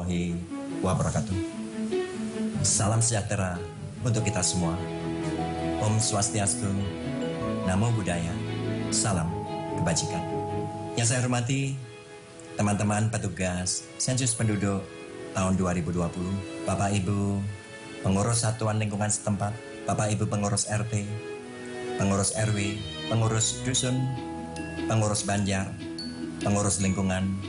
warahmatullahi wabarakatuh. Salam sejahtera untuk kita semua. Om Swastiastu, Namo Buddhaya, salam kebajikan. Yang saya hormati teman-teman petugas sensus penduduk tahun 2020, Bapak Ibu pengurus satuan lingkungan setempat, Bapak Ibu pengurus RT, pengurus RW, pengurus dusun, pengurus banjar, pengurus lingkungan,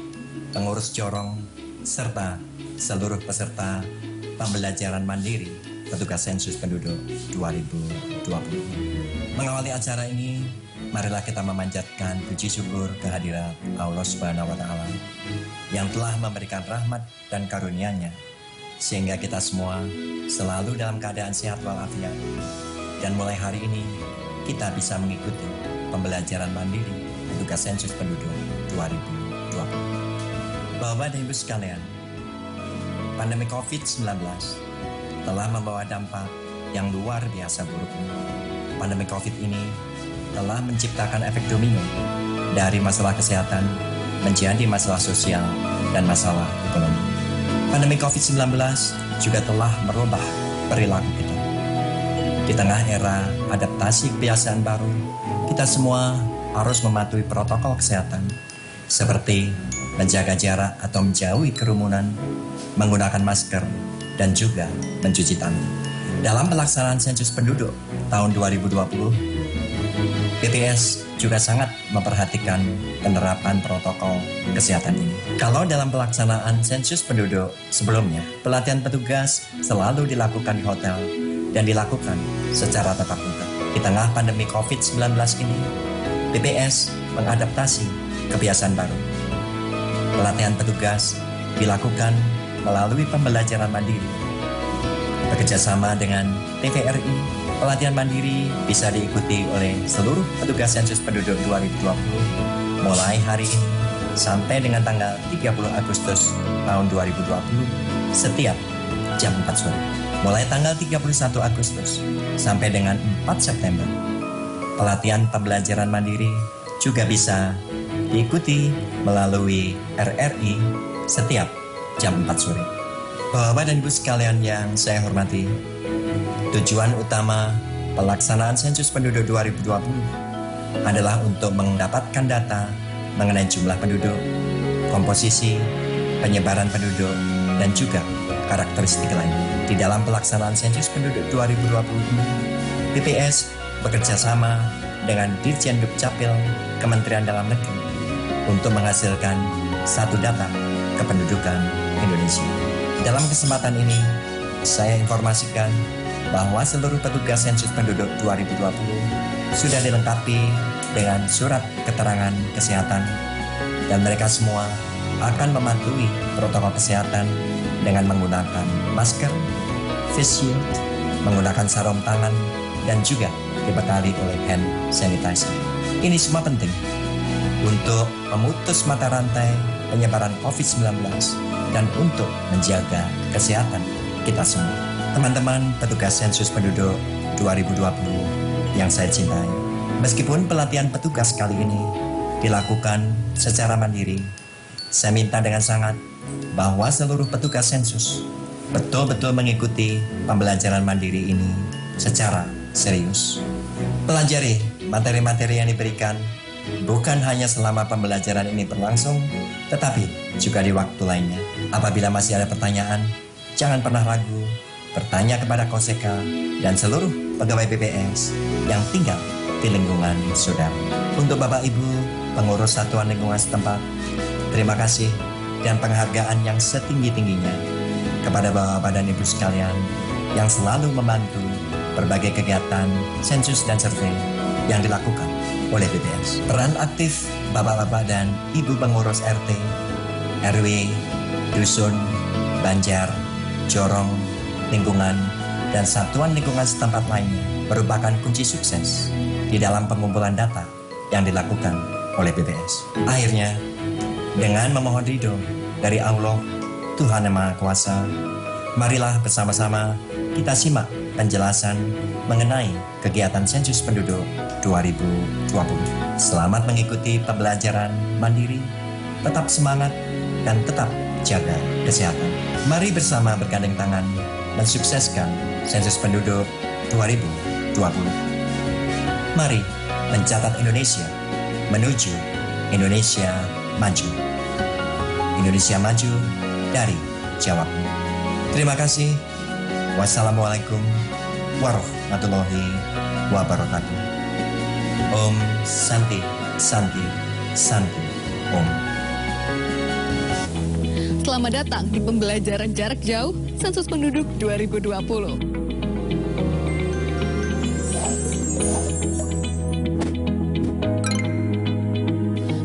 pengurus corong, serta seluruh peserta pembelajaran mandiri petugas sensus penduduk 2020. Mengawali acara ini, marilah kita memanjatkan puji syukur kehadirat Allah Subhanahu wa Ta'ala yang telah memberikan rahmat dan karunia-Nya sehingga kita semua selalu dalam keadaan sehat walafiat. Dan mulai hari ini kita bisa mengikuti pembelajaran mandiri petugas sensus penduduk 2020. Bapak dan Ibu sekalian, pandemi COVID-19 telah membawa dampak yang luar biasa buruk. Pandemi COVID ini telah menciptakan efek domino dari masalah kesehatan menjadi masalah sosial dan masalah ekonomi. Pandemi COVID-19 juga telah merubah perilaku kita. Di tengah era adaptasi kebiasaan baru, kita semua harus mematuhi protokol kesehatan seperti menjaga jarak atau menjauhi kerumunan, menggunakan masker, dan juga mencuci tangan. Dalam pelaksanaan sensus penduduk tahun 2020, BPS juga sangat memperhatikan penerapan protokol kesehatan ini. Kalau dalam pelaksanaan sensus penduduk sebelumnya, pelatihan petugas selalu dilakukan di hotel dan dilakukan secara tatap muka. Di tengah pandemi COVID-19 ini, BPS mengadaptasi kebiasaan baru. Pelatihan petugas dilakukan melalui pembelajaran mandiri. Bekerjasama dengan TVRI, pelatihan mandiri bisa diikuti oleh seluruh petugas sensus penduduk 2020 mulai hari ini sampai dengan tanggal 30 Agustus tahun 2020 setiap jam 4 sore. Mulai tanggal 31 Agustus sampai dengan 4 September, pelatihan pembelajaran mandiri juga bisa diikuti melalui RRI setiap jam 4 sore. Bapak dan Ibu sekalian yang saya hormati, tujuan utama pelaksanaan sensus penduduk 2020 adalah untuk mendapatkan data mengenai jumlah penduduk, komposisi, penyebaran penduduk, dan juga karakteristik lain. Di dalam pelaksanaan sensus penduduk 2020 ini, BPS bekerjasama dengan Dirjen Dukcapil Kementerian Dalam Negeri untuk menghasilkan satu data kependudukan Indonesia. Dalam kesempatan ini, saya informasikan bahwa seluruh petugas sensus penduduk 2020 sudah dilengkapi dengan surat keterangan kesehatan dan mereka semua akan mematuhi protokol kesehatan dengan menggunakan masker, face shield, menggunakan sarung tangan, dan juga dibekali oleh hand sanitizer. Ini semua penting untuk memutus mata rantai penyebaran COVID-19 dan untuk menjaga kesehatan kita semua. Teman-teman petugas sensus penduduk 2020 yang saya cintai, meskipun pelatihan petugas kali ini dilakukan secara mandiri, saya minta dengan sangat bahwa seluruh petugas sensus betul-betul mengikuti pembelajaran mandiri ini secara serius. Pelajari materi-materi yang diberikan bukan hanya selama pembelajaran ini berlangsung, tetapi juga di waktu lainnya. Apabila masih ada pertanyaan, jangan pernah ragu bertanya kepada Koseka dan seluruh pegawai BPS yang tinggal di lingkungan saudara. Untuk Bapak Ibu pengurus satuan lingkungan setempat, terima kasih dan penghargaan yang setinggi-tingginya kepada Bapak dan Ibu sekalian yang selalu membantu berbagai kegiatan sensus dan survei yang dilakukan oleh BPS. Peran aktif Bapak-Bapak dan Ibu pengurus RT, RW, dusun, banjar, corong, lingkungan, dan satuan lingkungan setempat lainnya merupakan kunci sukses di dalam pengumpulan data yang dilakukan oleh BPS. Akhirnya, dengan memohon ridho dari Allah, Tuhan Yang Maha Kuasa, marilah bersama-sama kita simak penjelasan mengenai kegiatan sensus penduduk 2020. Selamat mengikuti pembelajaran mandiri, tetap semangat, dan tetap jaga kesehatan. Mari bersama bergandeng tangan mensukseskan sensus penduduk 2020. Mari mencatat Indonesia menuju Indonesia maju. Indonesia maju dari Jawa. Terima kasih. Wassalamualaikum warahmatullahi wabarakatuh. Om Santi, Santi, Santi, Om. Selamat datang di pembelajaran jarak jauh Sensus Penduduk 2020.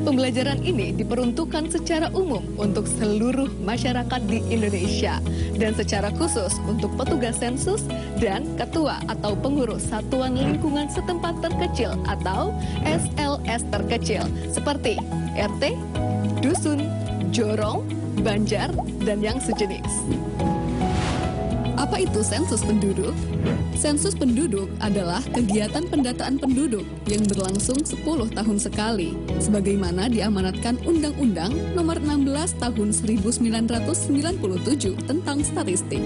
Pembelajaran ini diperuntukkan secara umum untuk seluruh masyarakat di Indonesia dan secara khusus untuk petugas sensus dan ketua atau pengurus satuan lingkungan setempat terkecil atau SLS terkecil seperti RT, dusun, jorong, banjar, dan yang sejenis. Apa itu sensus penduduk? Sensus penduduk adalah kegiatan pendataan penduduk yang berlangsung 10 tahun sekali, sebagaimana diamanatkan Undang-Undang Nomor 16 Tahun 1997 tentang statistik.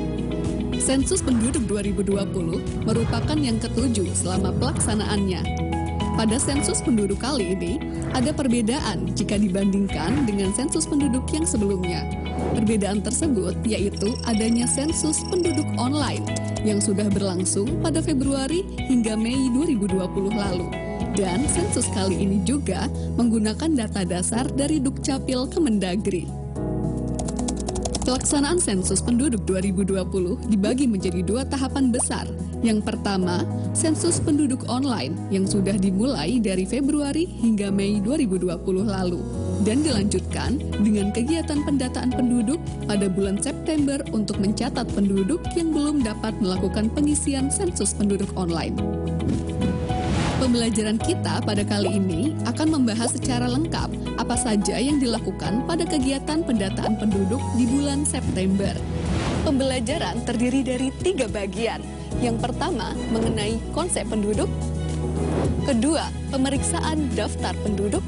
Sensus penduduk 2020 merupakan yang ketujuh selama pelaksanaannya. Pada sensus penduduk kali ini, ada perbedaan jika dibandingkan dengan sensus penduduk yang sebelumnya. Perbedaan tersebut yaitu adanya sensus penduduk online yang sudah berlangsung pada Februari hingga Mei 2020 lalu. Dan sensus kali ini juga menggunakan data dasar dari Dukcapil Kemendagri. Pelaksanaan sensus penduduk 2020 dibagi menjadi dua tahapan besar. Yang pertama, sensus penduduk online yang sudah dimulai dari Februari hingga Mei 2020 lalu dan dilanjutkan dengan kegiatan pendataan penduduk pada bulan September untuk mencatat penduduk yang belum dapat melakukan pengisian sensus penduduk online. Pembelajaran kita pada kali ini akan membahas secara lengkap apa saja yang dilakukan pada kegiatan pendataan penduduk di bulan September. Pembelajaran terdiri dari 3 bagian. Yang pertama, mengenai konsep penduduk. Kedua, pemeriksaan daftar penduduk.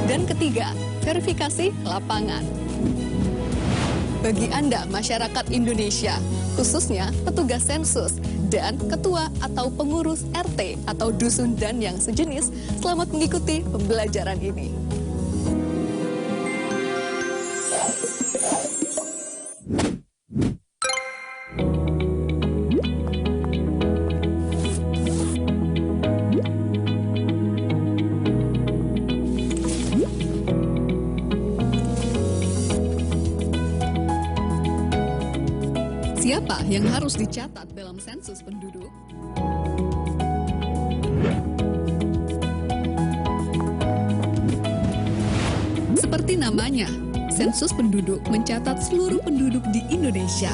Dan ketiga, verifikasi lapangan. Bagi Anda masyarakat Indonesia, khususnya petugas sensus dan ketua atau pengurus RT atau dusun dan yang sejenis, selamat mengikuti pembelajaran ini. Siapa yang harus dicatat dalam sensus penduduk? Seperti namanya, sensus penduduk mencatat seluruh penduduk di Indonesia,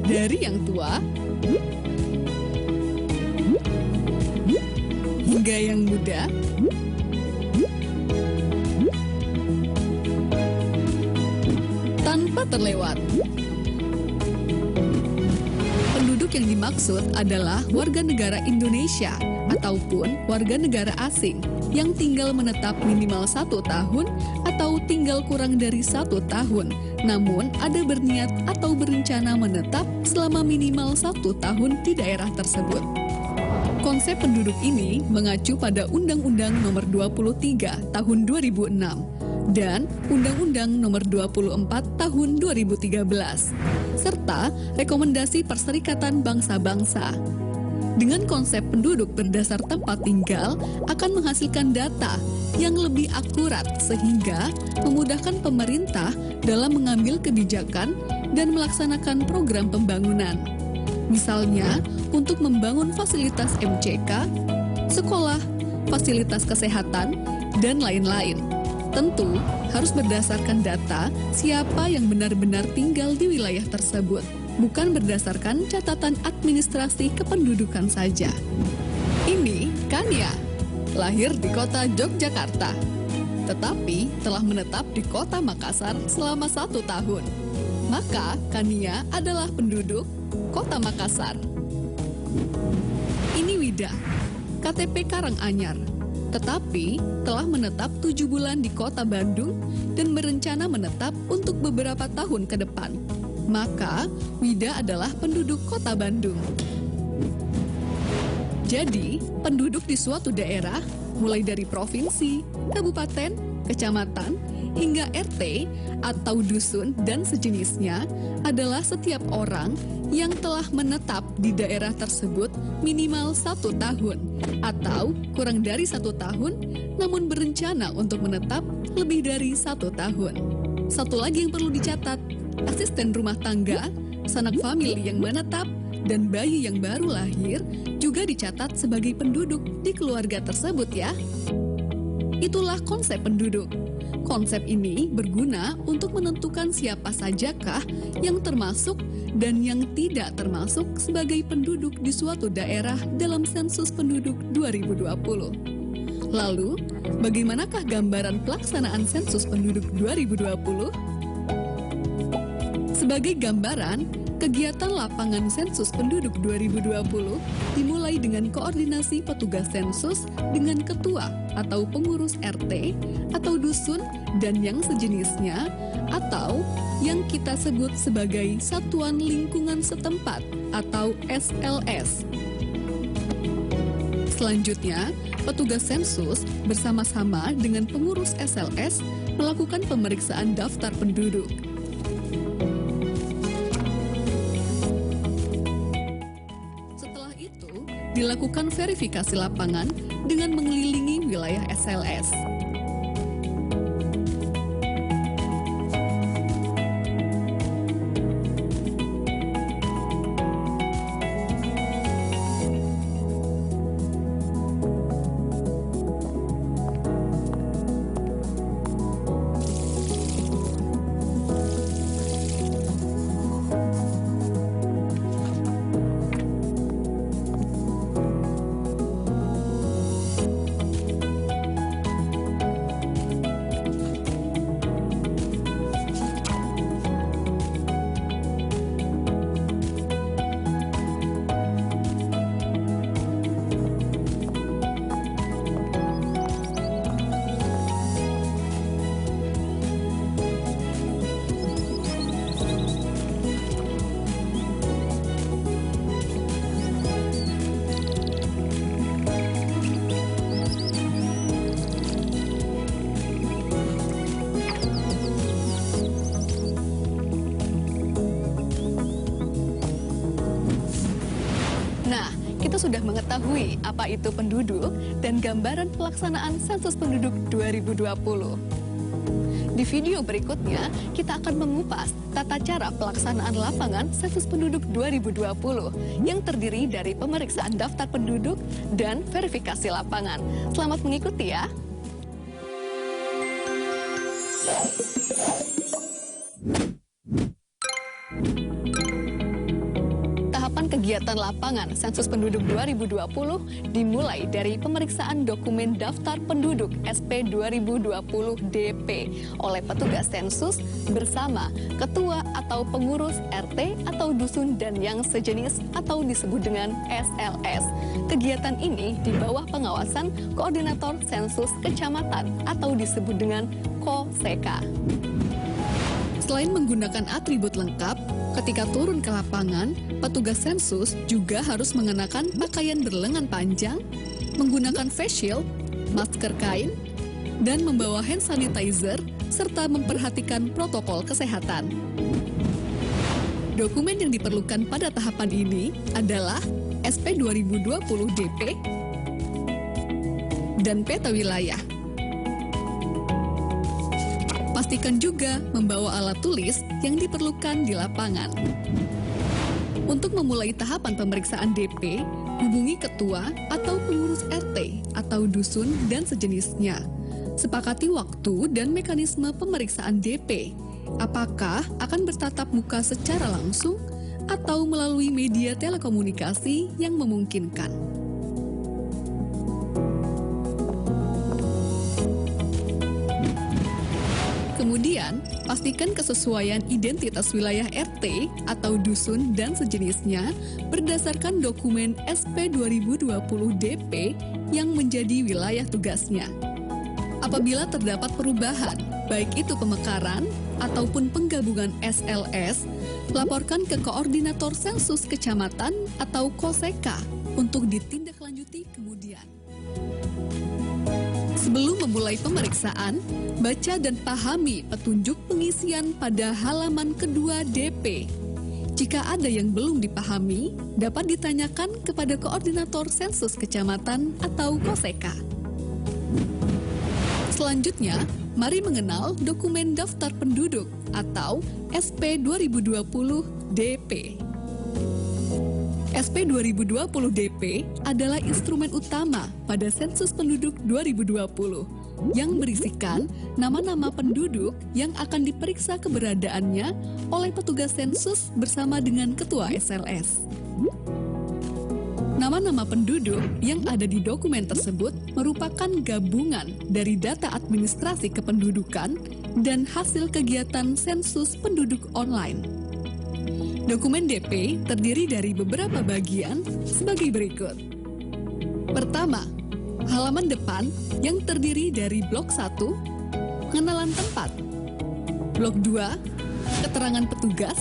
dari yang tua hingga yang muda, tanpa terlewat. Penduduk yang dimaksud adalah warga negara Indonesia ataupun warga negara asing yang tinggal menetap minimal 1 tahun atau tinggal kurang dari 1 tahun, namun ada berniat atau berencana menetap selama minimal 1 tahun di daerah tersebut. Konsep penduduk ini mengacu pada Undang-Undang Nomor 23 Tahun 2006 dan Undang-Undang Nomor 24 Tahun 2013, serta Rekomendasi Perserikatan Bangsa-Bangsa. Dengan konsep penduduk berdasar tempat tinggal akan menghasilkan data yang lebih akurat sehingga memudahkan pemerintah dalam mengambil kebijakan dan melaksanakan program pembangunan. Misalnya, untuk membangun fasilitas MCK, sekolah, fasilitas kesehatan, dan lain-lain. Tentu harus berdasarkan data siapa yang benar-benar tinggal di wilayah tersebut, bukan berdasarkan catatan administrasi kependudukan saja. Ini Kania, lahir di kota Yogyakarta, tetapi telah menetap di kota Makassar selama 1 tahun. Maka Kania adalah penduduk kota Makassar. Ini Wida, KTP Karanganyar, tetapi telah menetap 7 bulan di kota Bandung dan berencana menetap untuk beberapa tahun ke depan. maka Wida adalah penduduk Kota Bandung. Jadi, penduduk di suatu daerah, mulai dari provinsi, kabupaten, kecamatan, hingga RT atau dusun dan sejenisnya adalah setiap orang yang telah menetap di daerah tersebut minimal 1 tahun atau kurang dari 1 tahun namun berencana untuk menetap lebih dari 1 tahun. Satu lagi yang perlu dicatat, asisten rumah tangga, sanak famili yang menetap, dan bayi yang baru lahir juga dicatat sebagai penduduk di keluarga tersebut ya. Itulah konsep penduduk. Konsep ini berguna untuk menentukan siapa sajakah yang termasuk dan yang tidak termasuk sebagai penduduk di suatu daerah dalam sensus penduduk 2020. Lalu, bagaimanakah gambaran pelaksanaan sensus penduduk 2020? Sebagai gambaran, kegiatan lapangan sensus penduduk 2020 dimulai dengan koordinasi petugas sensus dengan ketua atau pengurus RT atau dusun dan yang sejenisnya atau yang kita sebut sebagai Satuan Lingkungan Setempat atau SLS. Selanjutnya, petugas sensus bersama-sama dengan pengurus SLS melakukan pemeriksaan daftar penduduk. Dilakukan verifikasi lapangan dengan mengelilingi wilayah SLS. Sudah mengetahui apa itu penduduk dan gambaran pelaksanaan sensus penduduk 2020. Di video berikutnya, kita akan mengupas tata cara pelaksanaan lapangan sensus penduduk 2020 yang terdiri dari pemeriksaan daftar penduduk dan verifikasi lapangan. Selamat mengikuti ya! Kegiatan lapangan sensus penduduk 2020 dimulai dari pemeriksaan dokumen daftar penduduk SP 2020-DP oleh petugas sensus bersama ketua atau pengurus RT atau dusun dan yang sejenis atau disebut dengan SLS. Kegiatan ini di bawah pengawasan Koordinator Sensus Kecamatan atau disebut dengan KOSEKA. Selain menggunakan atribut lengkap, ketika turun ke lapangan, petugas sensus juga harus mengenakan pakaian berlengan panjang, menggunakan face shield, masker kain, dan membawa hand sanitizer, serta memperhatikan protokol kesehatan. Dokumen yang diperlukan pada tahapan ini adalah SP 2020-DP dan peta wilayah. Pastikan juga membawa alat tulis yang diperlukan di lapangan. Untuk memulai tahapan pemeriksaan DP, hubungi ketua atau pengurus RT atau dusun dan sejenisnya. Sepakati waktu dan mekanisme pemeriksaan DP. Apakah akan bertatap muka secara langsung atau melalui media telekomunikasi yang memungkinkan. Kemudian, pastikan kesesuaian identitas wilayah RT atau dusun dan sejenisnya berdasarkan dokumen SP 2020-DP yang menjadi wilayah tugasnya. Apabila terdapat perubahan, baik itu pemekaran ataupun penggabungan SLS, laporkan ke Koordinator Sensus Kecamatan atau KOSEKA untuk ditindaklanjuti kemudian. Sebelum memulai pemeriksaan, baca dan pahami petunjuk pengisian pada halaman kedua DP. Jika ada yang belum dipahami, dapat ditanyakan kepada Koordinator Sensus Kecamatan atau KOSEKA. Selanjutnya, mari mengenal dokumen daftar penduduk atau SP 2020 DP. SP 2020 DP adalah instrumen utama pada sensus penduduk 2020 yang berisikan nama-nama penduduk yang akan diperiksa keberadaannya oleh petugas sensus bersama dengan ketua SLS. Nama-nama penduduk yang ada di dokumen tersebut merupakan gabungan dari data administrasi kependudukan dan hasil kegiatan sensus penduduk online. Dokumen DP terdiri dari beberapa bagian sebagai berikut. Pertama, halaman depan yang terdiri dari blok 1, pengenalan tempat, blok 2, keterangan petugas,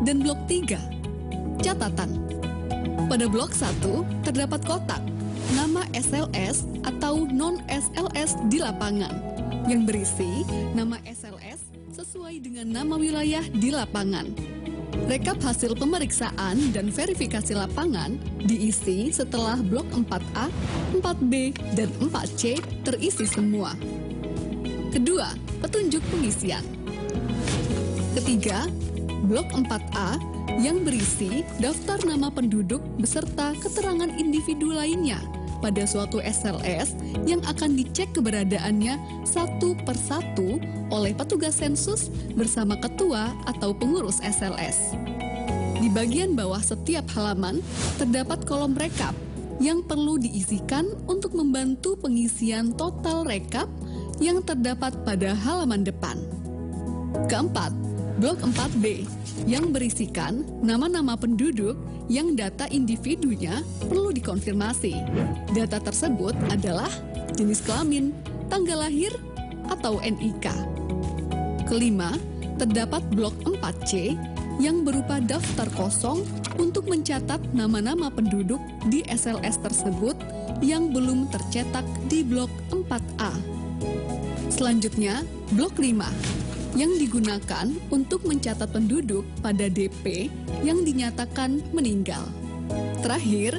dan blok 3, catatan. Pada blok 1 terdapat kotak nama SLS atau non-SLS di lapangan yang berisi nama SLS sesuai dengan nama wilayah di lapangan. Rekap hasil pemeriksaan dan verifikasi lapangan diisi setelah blok 4A, 4B, dan 4C terisi semua. Kedua, petunjuk pengisian. Ketiga, blok 4A yang berisi daftar nama penduduk beserta keterangan individu lainnya pada suatu SLS yang akan dicek keberadaannya satu persatu oleh petugas sensus bersama ketua atau pengurus SLS. Di bagian bawah setiap halaman terdapat kolom rekap yang perlu diisikan untuk membantu pengisian total rekap yang terdapat pada halaman depan. Keempat, blok 4B yang berisikan nama-nama penduduk yang data individunya perlu dikonfirmasi. Data tersebut adalah jenis kelamin, tanggal lahir, atau NIK. Kelima, terdapat blok 4C yang berupa daftar kosong untuk mencatat nama-nama penduduk di SLS tersebut yang belum tercetak di blok 4A. Selanjutnya, blok 5 yang digunakan untuk mencatat penduduk pada DP yang dinyatakan meninggal. Terakhir,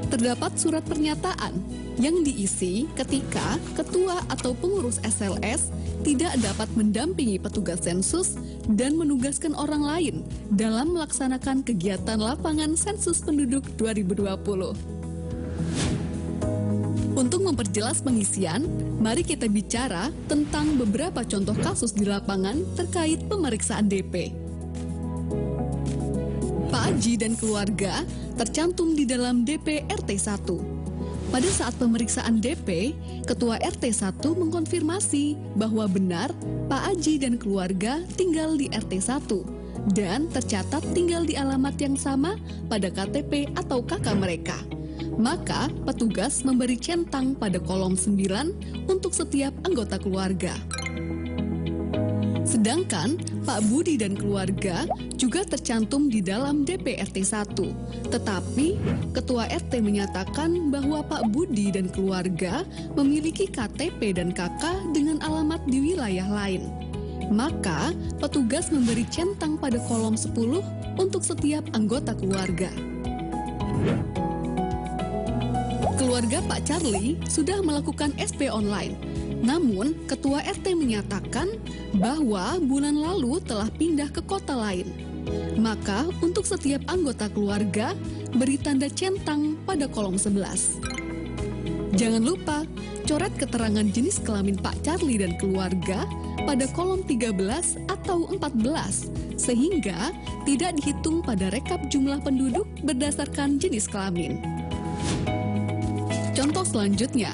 terdapat surat pernyataan yang diisi ketika ketua atau pengurus SLS tidak dapat mendampingi petugas sensus dan menugaskan orang lain dalam melaksanakan kegiatan lapangan sensus penduduk 2020. Untuk memperjelas pengisian, mari kita bicara tentang beberapa contoh kasus di lapangan terkait pemeriksaan DP. Pak Aji dan keluarga tercantum di dalam DP RT 1. Pada saat pemeriksaan DP, Ketua RT 1 mengkonfirmasi bahwa benar Pak Aji dan keluarga tinggal di RT 1 dan tercatat tinggal di alamat yang sama pada KTP atau KK mereka. Maka petugas memberi centang pada kolom 9 untuk setiap anggota keluarga. Sedangkan Pak Budi dan keluarga juga tercantum di dalam DP RT 1. Tetapi Ketua RT menyatakan bahwa Pak Budi dan keluarga memiliki KTP dan KK dengan alamat di wilayah lain. Maka petugas memberi centang pada kolom 10 untuk setiap anggota keluarga. Keluarga Pak Charlie sudah melakukan SP online. Namun, Ketua RT menyatakan bahwa bulan lalu telah pindah ke kota lain. Maka, untuk setiap anggota keluarga, beri tanda centang pada kolom 11. Jangan lupa, coret keterangan jenis kelamin Pak Charlie dan keluarga pada kolom 13 atau 14, sehingga tidak dihitung pada rekap jumlah penduduk berdasarkan jenis kelamin. Contoh selanjutnya,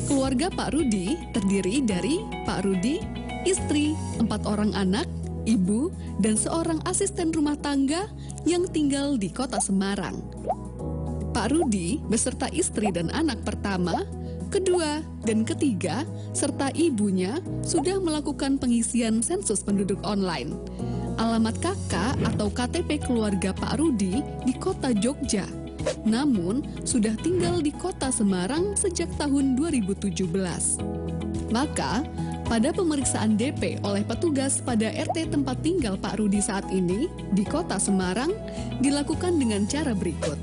keluarga Pak Rudi terdiri dari Pak Rudi, istri, 4 orang anak, ibu, dan seorang asisten rumah tangga yang tinggal di kota Semarang. Pak Rudi beserta istri dan anak pertama kedua, dan ketiga, serta ibunya sudah melakukan pengisian sensus penduduk online. Alamat kakak atau KTP keluarga Pak Rudi di kota Jogja, namun sudah tinggal di kota Semarang sejak tahun 2017. Maka, pada pemeriksaan DP oleh petugas pada RT tempat tinggal Pak Rudi saat ini di kota Semarang dilakukan dengan cara berikut.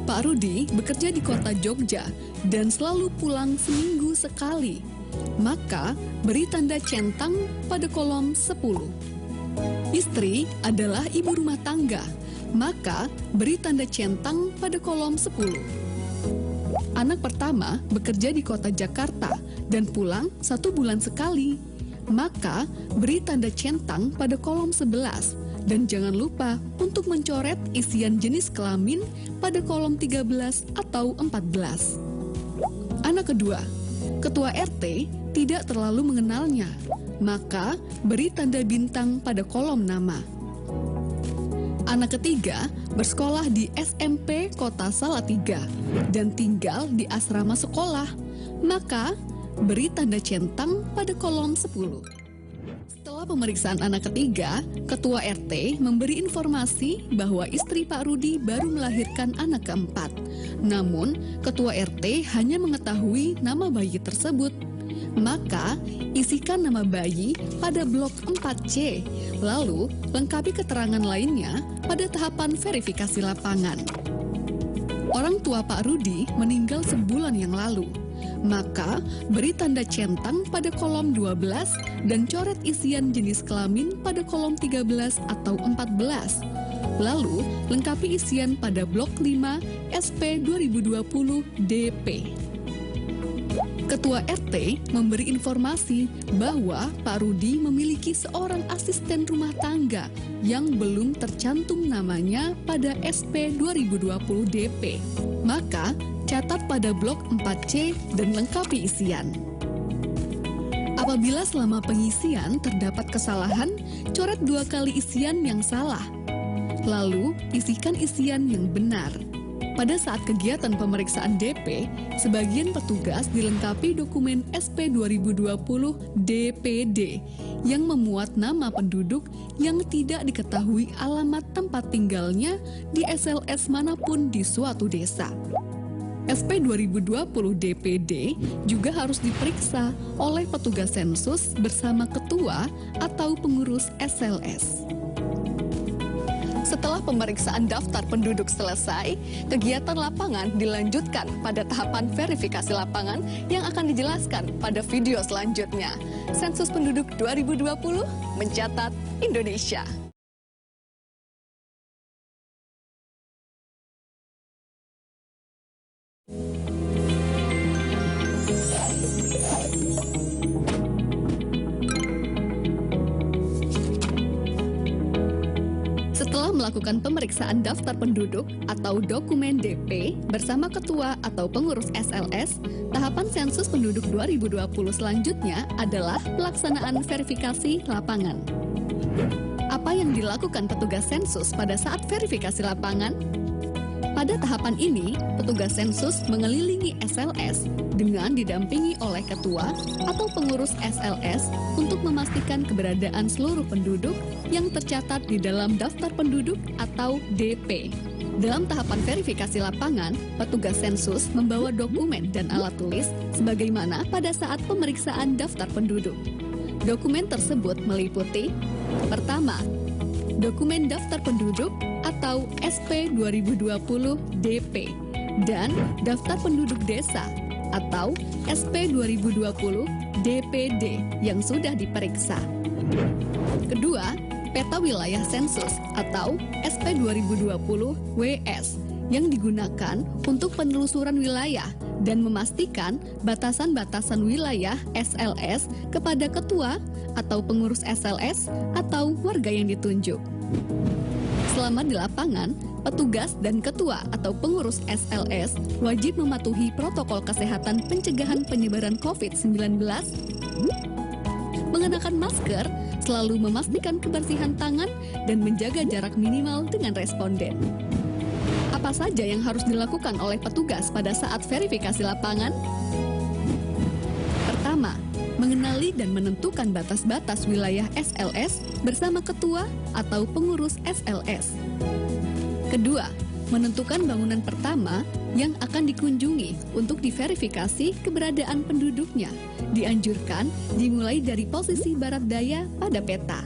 Pak Rudi bekerja di kota Jogja dan selalu pulang seminggu sekali. Maka, beri tanda centang pada kolom 10. Istri adalah ibu rumah tangga, maka beri tanda centang pada kolom 10. Anak pertama bekerja di kota Jakarta dan pulang 1 bulan sekali, maka beri tanda centang pada kolom 11. Dan jangan lupa untuk mencoret isian jenis kelamin pada kolom 13 atau 14. Anak kedua, ketua RT tidak terlalu mengenalnya, maka beri tanda bintang pada kolom nama. Anak ketiga bersekolah di SMP Kota Salatiga dan tinggal di asrama sekolah, maka beri tanda centang pada kolom 10. Setelah pemeriksaan anak ketiga, ketua RT memberi informasi bahwa istri Pak Rudi baru melahirkan anak keempat. Namun, ketua RT hanya mengetahui nama bayi tersebut. Maka, isikan nama bayi pada blok 4C, lalu lengkapi keterangan lainnya pada tahapan verifikasi lapangan. Orang tua Pak Rudi meninggal sebulan yang lalu. Maka, beri tanda centang pada kolom 12 dan coret isian jenis kelamin pada kolom 13 atau 14. Lalu, lengkapi isian pada blok 5 SP 2020 DP. Ketua RT memberi informasi bahwa Pak Rudi memiliki seorang asisten rumah tangga yang belum tercantum namanya pada SP 2020 DP. Maka, catat pada blok 4C dan lengkapi isian. Apabila selama pengisian terdapat kesalahan, coret 2 kali isian yang salah. Lalu, isikan isian yang benar. Pada saat kegiatan pemeriksaan DP, sebagian petugas dilengkapi dokumen SP 2020 DPD yang memuat nama penduduk yang tidak diketahui alamat tempat tinggalnya di SLS manapun di suatu desa. SP 2020 DPD juga harus diperiksa oleh petugas sensus bersama ketua atau pengurus SLS. Setelah pemeriksaan daftar penduduk selesai, kegiatan lapangan dilanjutkan pada tahapan verifikasi lapangan yang akan dijelaskan pada video selanjutnya. Sensus Penduduk 2020 mencatat Indonesia. Setelah melakukan pemeriksaan daftar penduduk atau dokumen DP bersama ketua atau pengurus SLS, tahapan sensus penduduk 2020 selanjutnya adalah pelaksanaan verifikasi lapangan. Apa yang dilakukan petugas sensus pada saat verifikasi lapangan? Pada tahapan ini, petugas sensus mengelilingi SLS dengan didampingi oleh ketua atau pengurus SLS untuk memastikan keberadaan seluruh penduduk yang tercatat di dalam daftar penduduk atau DP. Dalam tahapan verifikasi lapangan, petugas sensus membawa dokumen dan alat tulis sebagaimana pada saat pemeriksaan daftar penduduk. Dokumen tersebut meliputi: pertama, dokumen daftar penduduk atau SP 2020 DP dan daftar penduduk desa atau SP 2020 DPD yang sudah diperiksa. Kedua, peta wilayah sensus atau SP 2020 WS yang digunakan untuk penelusuran wilayah dan memastikan batasan-batasan wilayah SLS kepada ketua atau pengurus SLS atau warga yang ditunjuk. Selama di lapangan, petugas dan ketua atau pengurus SLS wajib mematuhi protokol kesehatan pencegahan penyebaran COVID-19, mengenakan masker, selalu memastikan kebersihan tangan, dan menjaga jarak minimal dengan responden. Apa saja yang harus dilakukan oleh petugas pada saat verifikasi lapangan? mengenali dan menentukan batas-batas wilayah SLS bersama ketua atau pengurus SLS. Kedua, menentukan bangunan pertama yang akan dikunjungi untuk diverifikasi keberadaan penduduknya. Dianjurkan dimulai dari posisi barat daya pada peta.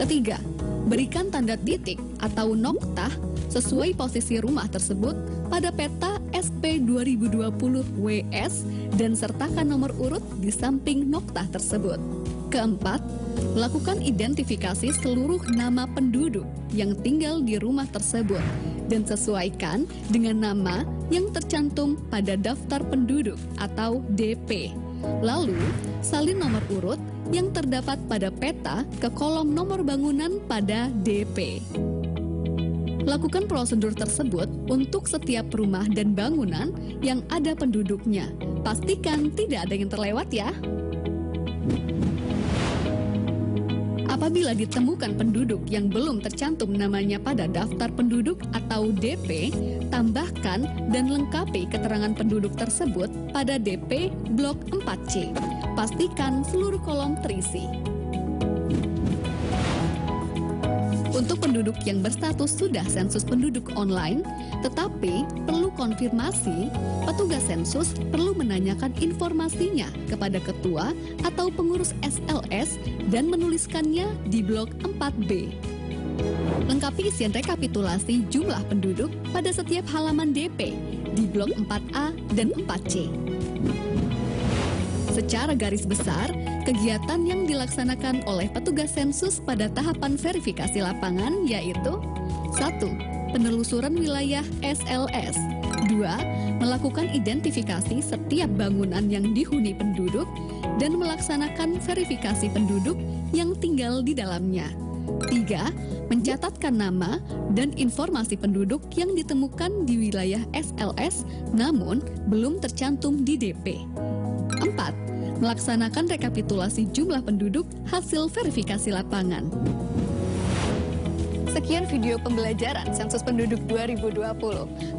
Ketiga, berikan tanda titik atau noktah sesuai posisi rumah tersebut pada peta SP 2020-WS dan sertakan nomor urut di samping noktah tersebut. Keempat, lakukan identifikasi seluruh nama penduduk yang tinggal di rumah tersebut dan sesuaikan dengan nama yang tercantum pada daftar penduduk atau DP. Lalu, salin nomor urut yang terdapat pada peta ke kolom nomor bangunan pada DP. Lakukan prosedur tersebut untuk setiap rumah dan bangunan yang ada penduduknya. Pastikan tidak ada yang terlewat ya. Apabila ditemukan penduduk yang belum tercantum namanya pada daftar penduduk atau DP, tambahkan dan lengkapi keterangan penduduk tersebut pada DP Blok 4C. Pastikan seluruh kolom terisi. Untuk penduduk yang berstatus sudah sensus penduduk online, tetapi perlu konfirmasi, petugas sensus perlu menanyakan informasinya kepada ketua atau pengurus SLS dan menuliskannya di blok 4B. Lengkapi isian rekapitulasi jumlah penduduk pada setiap halaman DP di blok 4A dan 4C. Secara garis besar, kegiatan yang dilaksanakan oleh petugas sensus pada tahapan verifikasi lapangan yaitu 1. Penelusuran wilayah SLS. 2. Melakukan identifikasi setiap bangunan yang dihuni penduduk dan melaksanakan verifikasi penduduk yang tinggal di dalamnya. 3. Mencatatkan nama dan informasi penduduk yang ditemukan di wilayah SLS namun belum tercantum di DP. 4. Melaksanakan rekapitulasi jumlah penduduk hasil verifikasi lapangan. Sekian video pembelajaran Sensus Penduduk 2020.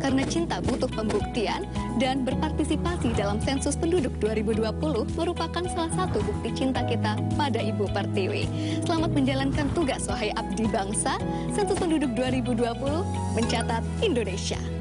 Karena cinta butuh pembuktian dan berpartisipasi dalam Sensus Penduduk 2020 merupakan salah satu bukti cinta kita pada Ibu Pertiwi. Selamat menjalankan tugas wahai abdi bangsa. Sensus Penduduk 2020 mencatat Indonesia.